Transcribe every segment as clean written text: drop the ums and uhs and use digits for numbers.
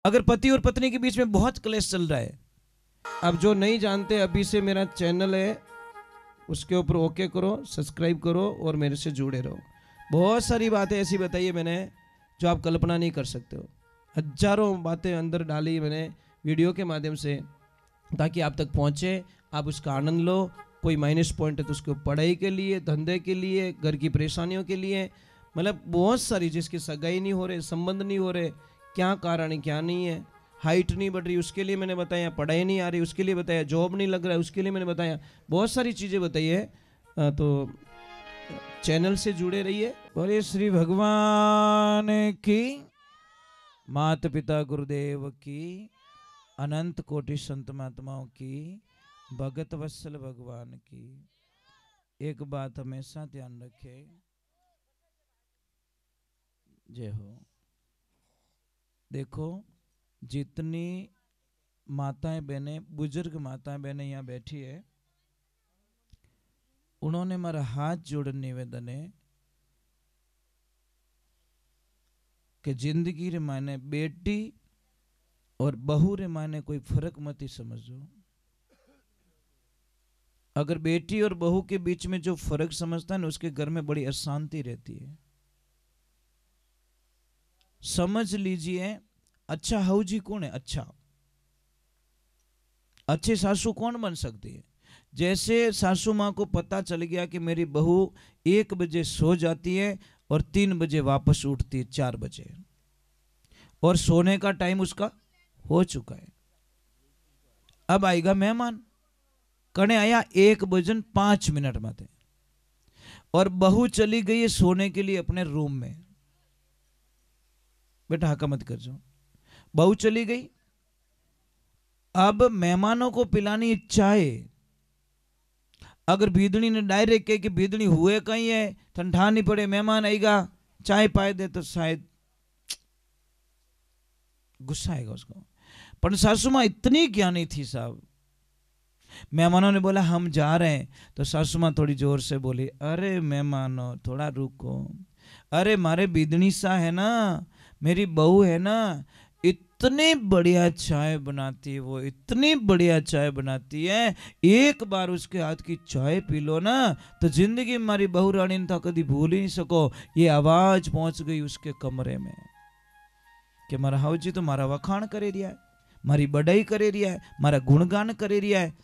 अगर पति और पत्नी के बीच में बहुत क्लेश चल रहा है, अब जो नहीं जानते अभी से मेरा चैनल है उसके ऊपर ओके करो, सब्सक्राइब करो और मेरे से जुड़े रहो। बहुत सारी बातें ऐसी बताई है मैंने जो आप कल्पना नहीं कर सकते हो। हजारों बातें अंदर डाली मैंने वीडियो के माध्यम से, ताकि आप तक पहुंचे, आप उसका आनंद लो। कोई माइनस पॉइंट है तो उसको पढ़ाई के लिए, धंधे के लिए, घर की परेशानियों के लिए, मतलब बहुत सारी, जिसकी सगाई नहीं हो रहे, संबंध नहीं हो रहे, क्या कारण है क्या नहीं है, हाइट नहीं बढ़ रही उसके लिए मैंने बताया, पढ़ाई नहीं आ रही उसके लिए बताया, जॉब नहीं लग रहा है उसके लिए मैंने बताया, बहुत सारी चीज़ें बताई है। तो चैनल से जुड़े रहिए। बोले श्री भगवान की, माता पिता गुरुदेव की, अनंत कोटि संत महात्माओं की, भगत वत्सल भगवान की। एक बात हमेशा ध्यान रखे, जय हो। देखो जितनी माताएं बहनें, बुजुर्ग माताएं बहनें यहाँ बैठी है, उन्होंने मेरा हाथ जोड़ निवेदन है कि जिंदगी रे मायने बेटी और बहू रे मायने कोई फर्क मत ही समझो। अगर बेटी और बहू के बीच में जो फर्क समझता है ना, उसके घर में बड़ी अशांति रहती है। समझ लीजिए, अच्छा हाउजी कौन है? अच्छा अच्छे सासू कौन बन सकती है? जैसे सासू माँ को पता चल गया कि मेरी बहू 1 बजे सो जाती है और 3 बजे वापस उठती है 4 बजे, और सोने का टाइम उसका हो चुका है। अब आएगा मेहमान, कने आया 1:05 माते, और बहू चली गई है सोने के लिए अपने रूम में। बेटा हका मत कर जाओ, बहू चली गई। अब मेहमानों को पिलानी चाय, अगर भीदड़ी ने डायरेक्ट कहे कि भीदड़ी हुए कहीं है, ठंडा नहीं पड़े, मेहमान आएगा चाय पाए दे, तो शायद गुस्सा आएगा उसको। पर सासू माँ इतनी ज्ञानी थी साहब, मेहमानों ने बोला हम जा रहे हैं, तो सासू माँ थोड़ी जोर से बोली, अरे मेहमानों थोड़ा रुको, अरे मारे बिदनी सा है ना, मेरी बहू है ना, इतनी बढ़िया चाय बनाती है वो, इतनी बढ़िया चाय बनाती है, एक बार उसके हाथ की चाय पी लो ना तो जिंदगी में मारी बहू रानी था कभी भूल ही नहीं सको। ये आवाज पहुंच गई उसके कमरे में कि मारा हाउजी तो मारा वखाण करे रिया है, मारी बड़ाई करे रिया है, मारा गुणगान करे रिया है।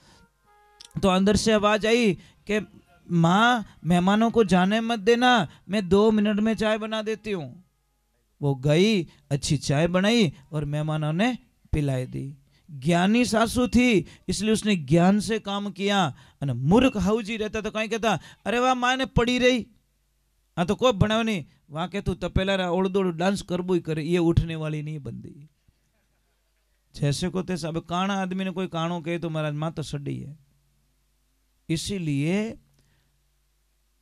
तो अंदर से आवाज आई कि माँ मेहमानों को जाने मत देना, मैं 2 मिनट में चाय बना देती हूँ। वो गई, अच्छी चाय बनाई और मेहमानों ने पिलाई दी। ज्ञानी सासू थी इसलिए उसने ज्ञान से काम किया। और मूर्ख हाउजी रहता तो कहीं कहता अरे वाह माँ ने पड़ी रही, हाँ तो कोई बनाओ नहीं, वहां के तू तपेला ओढ़ दौड़ डांस करबो ही करे, ये उठने वाली नहीं बंदी। जैसे को तैसा, अब काना आदमी ने कोई कानो कहे तो महाराज माँ तो सड़ी है। इसीलिए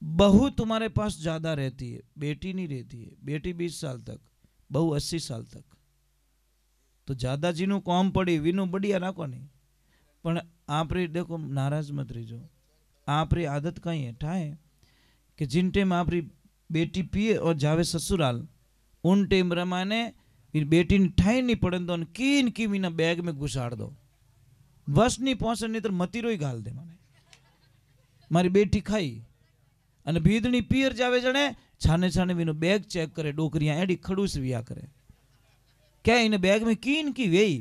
बहू तुम्हारे पास ज्यादा रहती है, बेटी नहीं रहती है। बेटी 20 साल तक, बहू 80 साल तक। तो ज्यादा जीनू कॉम पड़ी वीनू बढ़िया राखो नहीं, पण आप रे देखो नाराज मत रहीजो। आप री आदत कहीं है ठाए कि जिन टाइम आप री बेटी पिए और जावे ससुराल, उन टाइम रमाने फिर बेटी ने ठाई नहीं पड़े तो कीन की मीना बैग में घुसाड़ दो, वश नहीं पहुंचे नहीं तो मतीरो ही घाल दे। माने मारी बेटी खाई અને ભીદણી પિયર જાવે જણે છાને છાને વીનો બેગ ચેક કરે, ડોકરીયા એડી ખડूस विया करे, क्या इन बैग में कीन की वेई,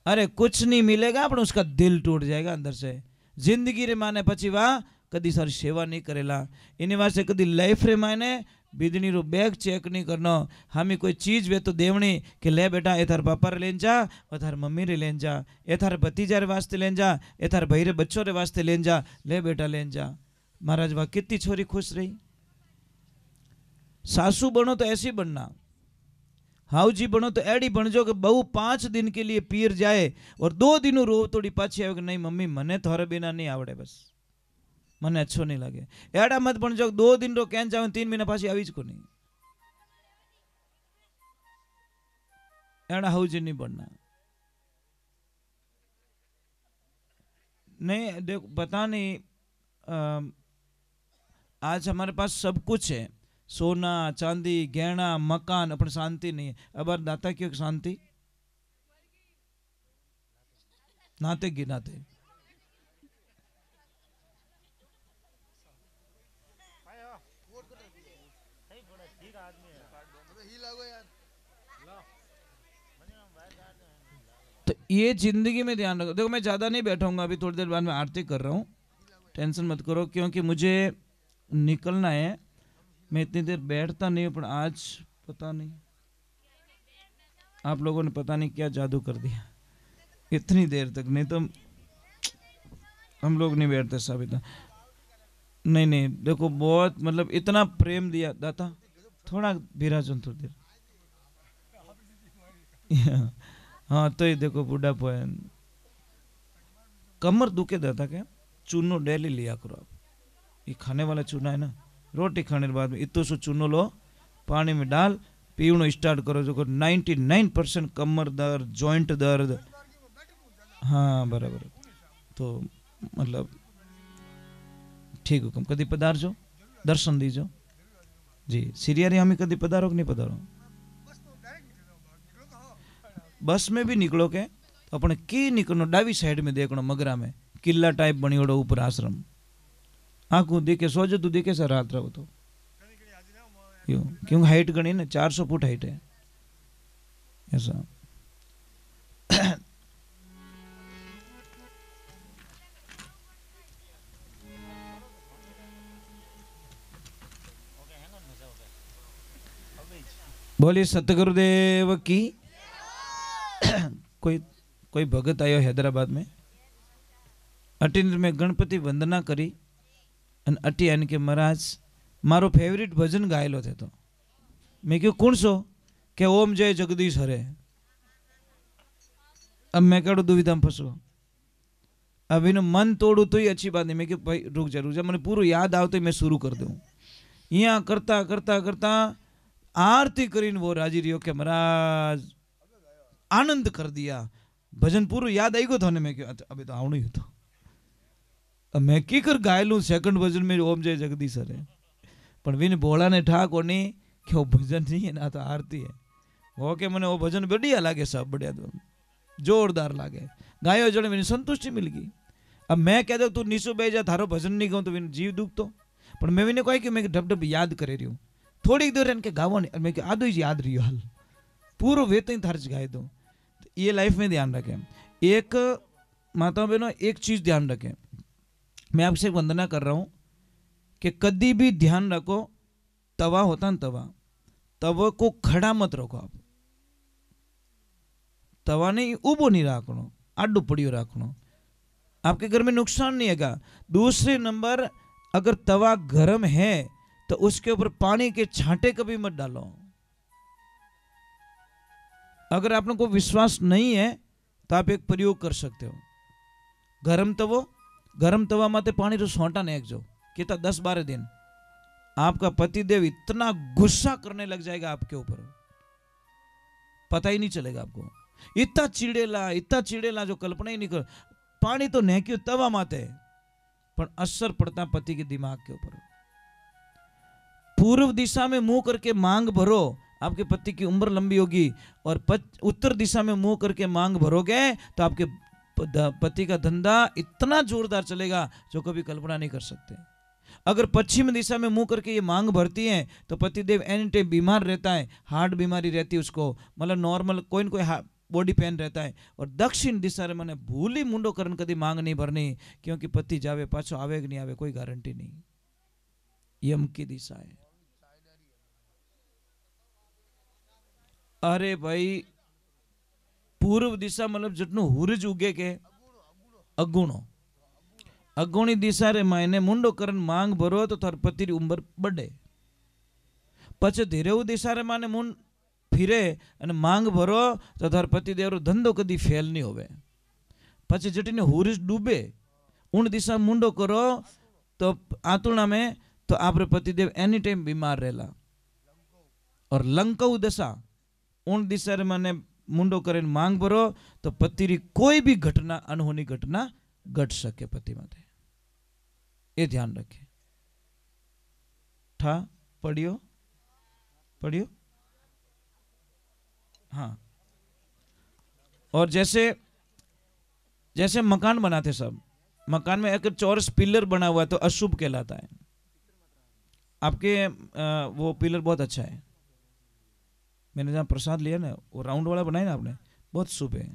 अरे कुछ नहीं मिलेगा पर उसका दिल टूट जाएगा अंदर से। जिंदगी रे माने पची वाह कदी सारी सेवा नहीं करेला, इन वास्ते कदी लाइफ रे माने बीदनी रो बैग चेक नहीं करना। हमें कोई चीज वे तो देवनी कि ले बेटा ए थार पापा रे लेन जा, ओ थार मम्मी रे लेन जा, ए थार भतीजा रे वास्ते लेन जा, ए थार भाई रे बच्चों रे वास्ते लेन जा, ले बेटा लेन जा। महाराज वाह कितनी छोरी खुश रही। सासू बनो तो ऐसी बनना, हाउजी बनो तो एडी बन जो कि बहू 5 दिन के लिए पीर जाए और 2 दिन रो तोड़ी पाछी आवे कि नहीं मम्मी मने थोड़े बिना नहीं आवड़े, बस मने अच्छो नहीं लगे। एड़ा मत बन जो 2 दिन रो कैन जावे 3 महीना पाछी आवीज को नहीं। एड़ा हाउजी नहीं बनना। नहीं देखो पता नहीं, आज हमारे पास सब कुछ है, सोना चांदी गहना मकान, अपन शांति नहीं है। अब दाता क्यों शांति? नाते गिनाते। तो ये जिंदगी में ध्यान रखो। देखो मैं ज्यादा नहीं बैठूंगा, अभी थोड़ी देर बाद मैं आरती कर रहा हूँ, टेंशन मत करो, क्योंकि मुझे निकलना है। मैं इतनी देर बैठता नहीं हूँ, पर आज पता नहीं आप लोगों ने पता नहीं क्या जादू कर दिया इतनी देर तक, नहीं तो हम लोग नहीं बैठते साहब इतना। नहीं नहीं देखो, बहुत मतलब इतना प्रेम दिया दाता। थोड़ा विराजन थोड़ी देर। हाँ तो ये देखो बूढ़ा पोयन कमर दुखे दाता क्या, चूनो डेली लिया करो आप। ये खाने वाला चूना है ना, रोटी खाने के बाद में इतो सो चूनो लो, पानी में डाल, पीवनो स्टार्ट करो, जो 99% कमर दर्द, जॉइंट दर्द। हाँ बराबर। तो मतलब ठीक हुकम, कदी पधारजो, दर्शन दीजो जी। सीरियारी हमें कदी पधारो कि नहीं पधारो? बस में भी निकलो के अपने की निकलो, डावी साइड में देखो मगरा में किला टाइप बनी ओडो ऊपर आश्रम, आंखों देखे सोजो तू देखे सर रात रहो तो क्यों हाइट गणी ना 400 फुट हाइट है ऐसा। बोलिए सतगुरुदेव की। कोई कोई भगत आयो हैदराबाद में, अटीन में गणपति वंदना करी अन अटी आने के महाराज मारो फेवरेट भजन गायलो थे। तो मैं क्यों कौन सो के ओम जय जगदीश हरे। अब मैं कहो दुविधा में फंसो, अब इन्हें मन तोड़ू तो ही अच्छी बात नहीं। मैं क्यों भाई रुक जा मैंने पूरा याद आओ तो मैं शुरू कर दूँ। यहाँ करता करता करता आरती करीन वो राजी रियो के महाराज आनंद कर दिया, भजन पूरा याद आई गो था। मैं क्यों अभी तो आवणु ही तो अब मैं की कर गायलू सेकंड भजन में ओम जय जगदीश हरे, पर विन बोला ने ठा कोनी कि वो भजन नहीं है ना तो आरती है। वो के मने वो भजन बढ़िया लागे, सब बढ़िया तो जोरदार लागे, गायो जड़े मैंने संतुष्टि मिल गई। अब मैं कह दो तू नीचो बह जा, थारो भजन नहीं गाऊं तो विन जीव दुख तो, पर मैं विने कही कि मैं ढब ढब याद करे रही हूँ थोड़ी देर इनके गावो नहीं, मैं आधो ही याद रही हाल पूरा वे तो थार्ज गाय दो। तो ये लाइफ में ध्यान रखें। एक माता बहनों एक चीज ध्यान रखें, मैं आपसे वंदना कर रहा हूं कि कभी भी ध्यान रखो, तवा होता ना तवा, तवा को खड़ा मत रखो आप। तवा नहीं उबो नहीं रखना, आडू पड़ियो रखना, आपके घर में नुकसान नहीं है। दूसरे नंबर अगर तवा गर्म है तो उसके ऊपर पानी के छांटे कभी मत डालो। अगर आपने को विश्वास नहीं है तो आप एक प्रयोग कर सकते हो, गरम तवा माते पानी रो सोंटा ने एक जो कितना 10-12 दिन आपका पतिदेव इतना गुस्सा करने लग जाएगा आपके ऊपर, पता ही नहीं चलेगा आपको। इतना चिड़ेला जो कल्पना ही नहीं कर। पानी तो नेक्यो तवा माते, पर असर पड़ता पति के दिमाग के ऊपर। पूर्व दिशा में मुंह करके मांग भरो, आपके पति की उम्र लंबी होगी, और उत्तर दिशा में मुंह करके मांग भरोगे तो आपके पति का धंधा इतना जोरदार चलेगा जो कभी कल्पना नहीं कर सकते। अगर पश्चिम दिशा में मुंह करके ये मांग भरती है तो पतिदेव एनी टाइम बीमार रहता है, हार्ट बीमारी रहती है उसको, मतलब नॉर्मल कोई न कोई बॉडी पेन रहता है। और दक्षिण दिशा में मैंने भूली मुंडो करन कभी मांग नहीं भरनी, क्योंकि पति जावे पाछो आवे कि नहीं आवे कोई गारंटी नहीं। यम की दिशा है। अरे भाई पूर्व दिशा मतलब जितनो हुरज उगे के अगुणी दिशा रे मायने मुंडो करन मांग भरो तो थार पति री उम्र बढ़े। पछे धीरेऊ दिशा रे माने मुंड फिरे अने मांग भरो तो थार पति देव रो धंधो कदी फेल नहीं होवे। पछे जटीने हुरज डूबे उन दिशा मुंडो करो तो आतुणा में तो आपरे पति देव एनी टाइम बीमार रहेला। और लंकाऊ दशा उन दिशा रे माने मुंडो करीने मांग भरो तो पति री कोई भी घटना अनहोनी घटना घट सके पति माते, ये ध्यान रखे। ठा पढ़ियो हाँ। और जैसे जैसे मकान बनाते सब, मकान में अगर चौरस पिलर बना हुआ है तो अशुभ कहलाता है। आपके वो पिलर बहुत अच्छा है, मैंने जहाँ प्रसाद लिया ना वो राउंड वाला बनाया ना आपने, बहुत शुभ है।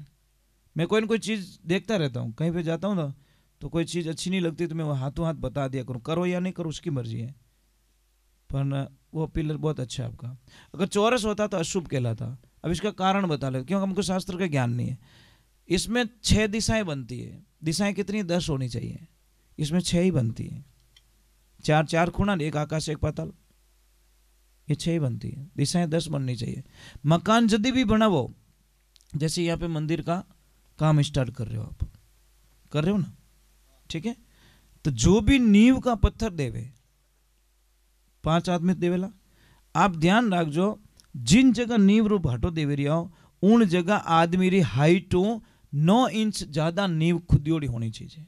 मैं कोई ना कोई चीज़ देखता रहता हूँ, कहीं पे जाता हूँ ना तो कोई चीज़ अच्छी नहीं लगती तो मैं वो हाथों हाथ बता दिया करूँ, करो या नहीं करो उसकी मर्जी है, पर वो पिलर बहुत अच्छा है आपका। अगर चौरस होता तो अशुभ कहलाता। अब इसका कारण बता ले, क्योंकि हमको शास्त्र का ज्ञान नहीं है। इसमें 6 दिशाएं बनती है, दिशाएं कितनी 10 होनी चाहिए, इसमें 6 ही बनती है। 4 खूणा, एक आकाश एक पाताल, ये 6 ही बनती है, दिशाएं 10 बननी चाहिए। मकान यदि भी बनाओ, जैसे यहाँ पे मंदिर का काम स्टार्ट कर रहे हो, आप कर रहे हो ना, ठीक है, तो जो भी नींव का पत्थर देवे 5 आदमी देवेला, आप ध्यान रखो जिन जगह नींव रो भाटो देवे रहा हो उन जगह आदमी री हाइटो 9 इंच ज्यादा नींव खुदियोड़ी होनी चाहिए।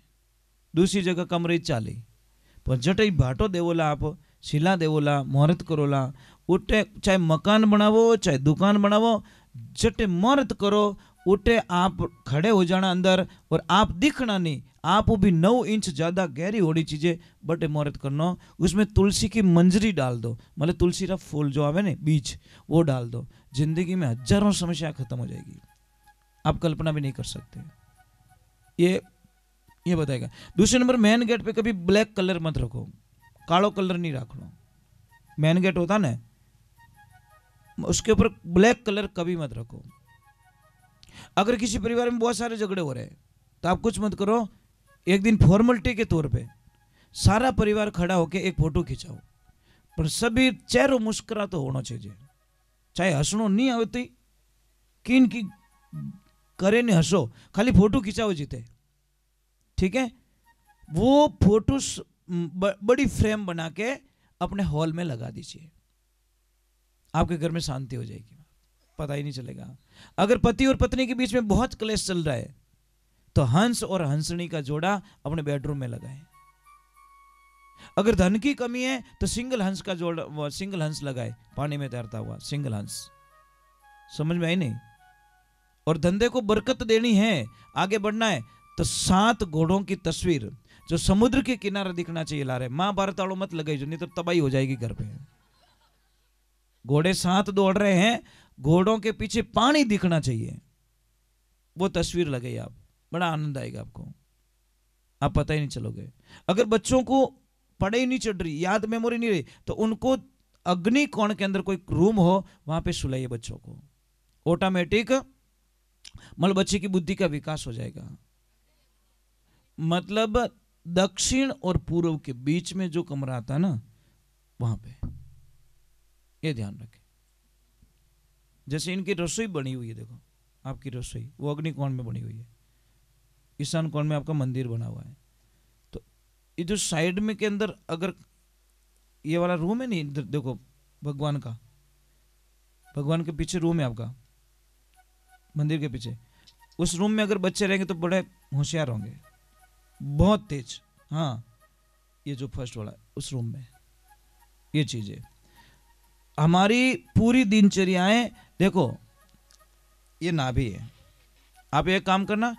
दूसरी जगह कम रही 40, पर जटे भाटो देवोला, आप शिला देवोला, मुहूर्त करोला, उठे चाहे मकान बनावो चाहे दुकान बनावो, जटे मुहूर्त करो उठे आप खड़े हो जाना अंदर, और आप दिखना नहीं, आप भी 9 इंच ज्यादा गहरी होनी चाहिए, बटे मुहूर्त करना। उसमें तुलसी की मंजरी डाल दो, मतलब तुलसी का फूल जो आवे ना बीज, वो डाल दो, जिंदगी में हजारों समस्या खत्म हो जाएगी, आप कल्पना भी नहीं कर सकते। ये बताएगा। दूसरे नंबर, मेन गेट पे कभी ब्लैक कलर मत रखो, कालो कलर नहीं रखना। मेन गेट होता ना उसके ऊपर ब्लैक कलर कभी मत रखो। अगर किसी परिवार में बहुत सारे झगड़े हो रहे हैं तो आप कुछ मत करो, एक दिन फॉर्मेलिटी के तौर पे सारा परिवार खड़ा होके एक फोटो खिंचाओ, पर सभी चेहरों मुस्कुरा तो होना चाहिए, चाहे हंसनो नहीं आवती किन की करे ने हंसो, खाली फोटो खिंचाओ जीते, ठीक है। वो फोटो बड़ी फ्रेम बना के अपने हॉल में लगा दीजिए, आपके घर में शांति हो जाएगी, पता ही नहीं चलेगा। अगर पति और पत्नी के बीच में बहुत क्लेश चल रहा है तो हंस और हंसनी का जोड़ा अपने बेडरूम में लगाएं। अगर धन की कमी है तो सिंगल हंस का जोड़ा, सिंगल हंस लगाए पानी में तैरता हुआ सिंगल हंस, समझ में आई नहीं। और धंधे को बरकत देनी है, आगे बढ़ना है, तो 7 घोड़ों की तस्वीर जो समुद्र के किनारे दिखना चाहिए ला रहे। महाभारत वालों मत लगाई, नहीं तो तबाही हो जाएगी घर पे। घोड़े 7 दौड़ रहे हैं, घोड़ों के पीछे पानी दिखना चाहिए, वो तस्वीर लगे आप, बड़ा आनंद आएगा आपको, आप पता ही नहीं चलोगे। अगर बच्चों को पढ़ाई नहीं चढ़ रही, याद मेमोरी नहीं रही, तो उनको अग्नि कोण के अंदर कोई रूम हो वहां पे सुलाइए बच्चों को, ऑटोमेटिक मतलब बच्चे की बुद्धि का विकास हो जाएगा। मतलब दक्षिण और पूर्व के बीच में जो कमरा आता है ना वहां पे, ये ध्यान रखें। जैसे इनकी रसोई बनी हुई है, देखो आपकी रसोई वो अग्नि कोण में बनी हुई है, ईशान कोण में आपका मंदिर बना हुआ है, तो ये जो साइड में के अंदर अगर ये वाला रूम है नहीं, इधर देखो भगवान का, भगवान के पीछे रूम है आपका मंदिर के पीछे, उस रूम में अगर बच्चे रहेंगे तो बड़े होशियार होंगे, बहुत तेज। हाँ, ये जो फर्स्ट वाला उस रूम में, ये चीज है। हमारी पूरी दिनचर्याएं देखो, ये नाभि है, आप एक काम करना,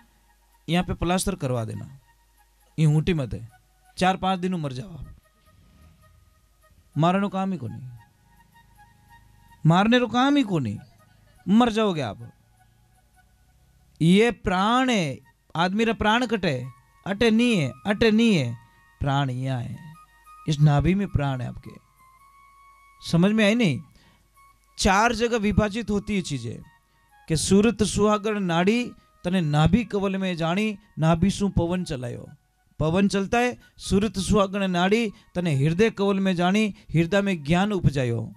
यहाँ पे प्लास्टर करवा देना, ये ऊँटी मत है, 4-5 दिन मर जाओ आप, मारने काम ही को नहीं, मारने को काम ही को नहीं, मर जाओगे आप। ये प्राण है, आदमी रा प्राण कटे, अटे नहीं है, अटे नहीं है, प्राण यहाँ है, इस नाभि में प्राण है आपके, समझ में आई नहीं। 4 जगह विभाजित होती है चीजें कि सूरत सुहागण नाड़ी तने नाभि कवल में जानी, नाभि सु पवन चलायो, पवन चलता है, सूरत सुहागण नाड़ी तने हृदय कवल में जानी, हृदय में ज्ञान उपजायो,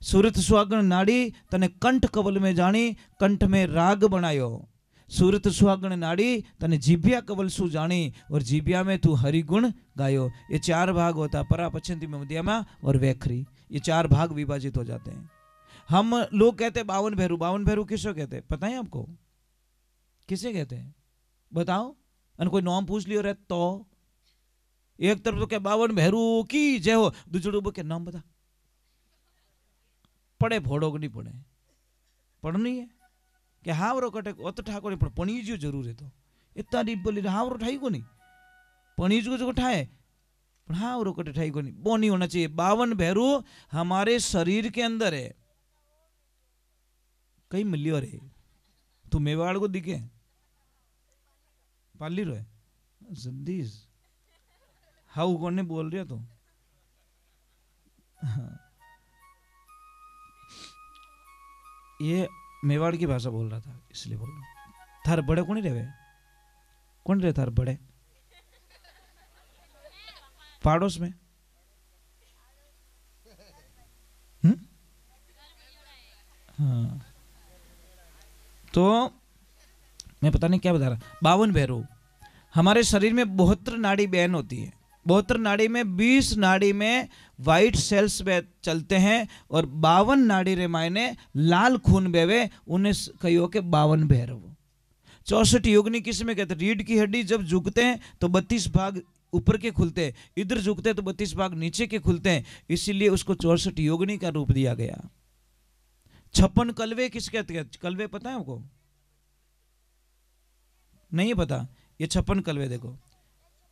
सूरत सुहागण नाड़ी तने कंठ कवल में जानी, कंठ में राग बनायो, सूरत सुहागण नाड़ी तने जीभिया कवल सु जानी, और जीभिया में तू हरिगुण गायो। ये 4 भाग होता, परा पछंती में मध्यमा और वैखरी, ये 4 भाग विभाजित हो जाते हैं। हम लोग कहते हैं 52 भैरू, 52 भैरू किसको कहते हैं पता है आपको, किसे कहते हैं बताओ, अन कोई नाम पूछ लियो रे तो एक तरफ तो क्या 52 भैरू की जय हो, दूसरे के नाम बता, पढ़े फोड़ो को नहीं पढ़े, पढ़नी है कि हाँ वो कटे वो तो ठाकुर पणीज्यो जरूर है, तो इतना डीप बोली हावरो ठाई को नहीं पणीज को जो ठाए पर हावरो कटे ठाई को नहीं वो नहीं होना चाहिए। 52 भैरू हमारे शरीर के अंदर है। कई मिलियो रे तू मेवाड़ को दिखे पाली रो है जद्दीज हाउ कौन ने बोल रहा तो ये मेवाड़ की भाषा बोल रहा था इसलिए बोल रहा। थार बड़े कौन रहे कौन रहे थार बड़े पाड़ोस में हाँ तो मैं पता नहीं क्या बता रहा। 52 भैरू हमारे शरीर में 72 नाड़ी बहन होती है। 72 नाड़ी में 20 नाड़ी में वाइट सेल्स चलते हैं और 52 नाड़ी रे मायने लाल खून बेवे उन्हें कहो के 52 भैरव। 64 योगिनी किस में कहते हैं? रीढ़ की हड्डी जब झुकते हैं तो 32 भाग ऊपर के खुलते हैं, इधर झुकते हैं तो 32 भाग नीचे के खुलते हैं, इसीलिए उसको 64 योगिनी का रूप दिया गया। 56 कलवे किस कहते हैं? कलवे पता है आपको? नहीं पता? ये 56 कलवे देखो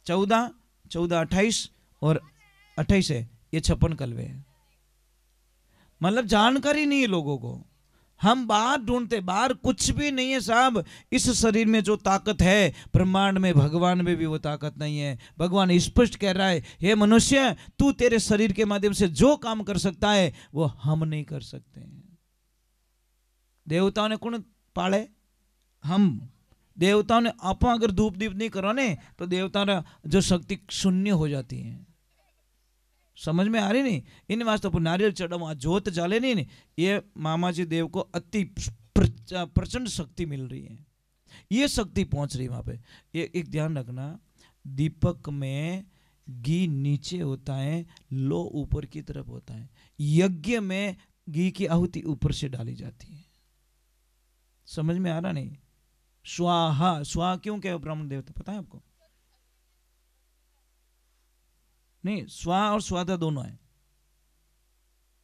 14 28 और 28 है, ये 56 कलवे है। मतलब जानकारी नहीं है लोगों को। हम बाहर ढूंढते, बाहर कुछ भी नहीं है साहब। इस शरीर में जो ताकत है ब्रह्मांड में, भगवान में भी वो ताकत नहीं है। भगवान स्पष्ट कह रहा है, हे मनुष्य तू तेरे शरीर के माध्यम से जो काम कर सकता है वो हम नहीं कर सकते हैं। देवताओं ने कौन पाले? हम। देवताओं ने आप अगर धूप दीप नहीं करो ने तो देवताओं ने जो शक्ति शून्य हो जाती है। समझ में आ रही नहीं? इन वास्ते पर नारियल चढ़ावा जोत जाले नहीं, ये मामा जी देव को अति प्रचंड शक्ति मिल रही है। ये शक्ति पहुंच रही है वहां पे। ये एक ध्यान रखना, दीपक में घी नीचे होता है, लो ऊपर की तरफ होता है। यज्ञ में घी की आहुति ऊपर से डाली जाती है। समझ में आ रहा नहीं? स्वाहा, स्वाहा क्यों कहे ब्राह्मण देवता पता है आपको? नहीं, स्वाहा और स्वादा दोनों है,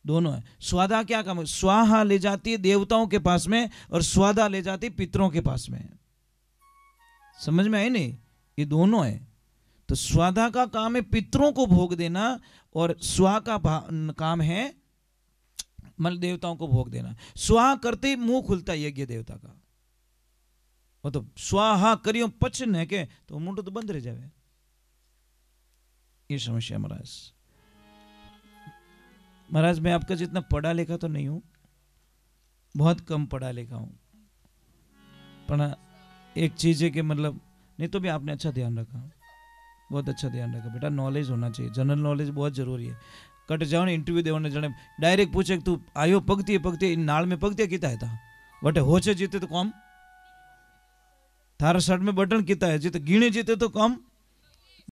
दोनों है। स्वादा क्या काम है? स्वाहा ले जाती है देवताओं के पास में और स्वादा ले जाती है पितरों के पास में। समझ में आई नहीं? ये दोनों है। तो स्वादा का काम है पितरों को भोग देना और स्वाहा का काम है मतलब देवताओं को भोग देना। स्वाहा करते ही मुंह खुलता है यज्ञ देवता का। वो तो स्वाहा करियो पचन है के तो मुंह तो बंद रह जाए। ये समस्या महाराज। महाराज मैं आपका जितना पढ़ा लिखा तो नहीं हूं, बहुत कम पढ़ा लिखा हूं, पर एक चीज है कि मतलब नहीं तो भी आपने अच्छा ध्यान रखा, बहुत अच्छा ध्यान रखा बेटा। नॉलेज होना चाहिए, जनरल नॉलेज बहुत जरूरी है। कट जाओ ने इंटरव्यू देने जने डायरेक्ट पूछे तू आयो पगती नाल में पगती किता है था बटे होचे जीते तो कम, थारा शर्ट में बटन किता है जीते गिणे जीते तो कम,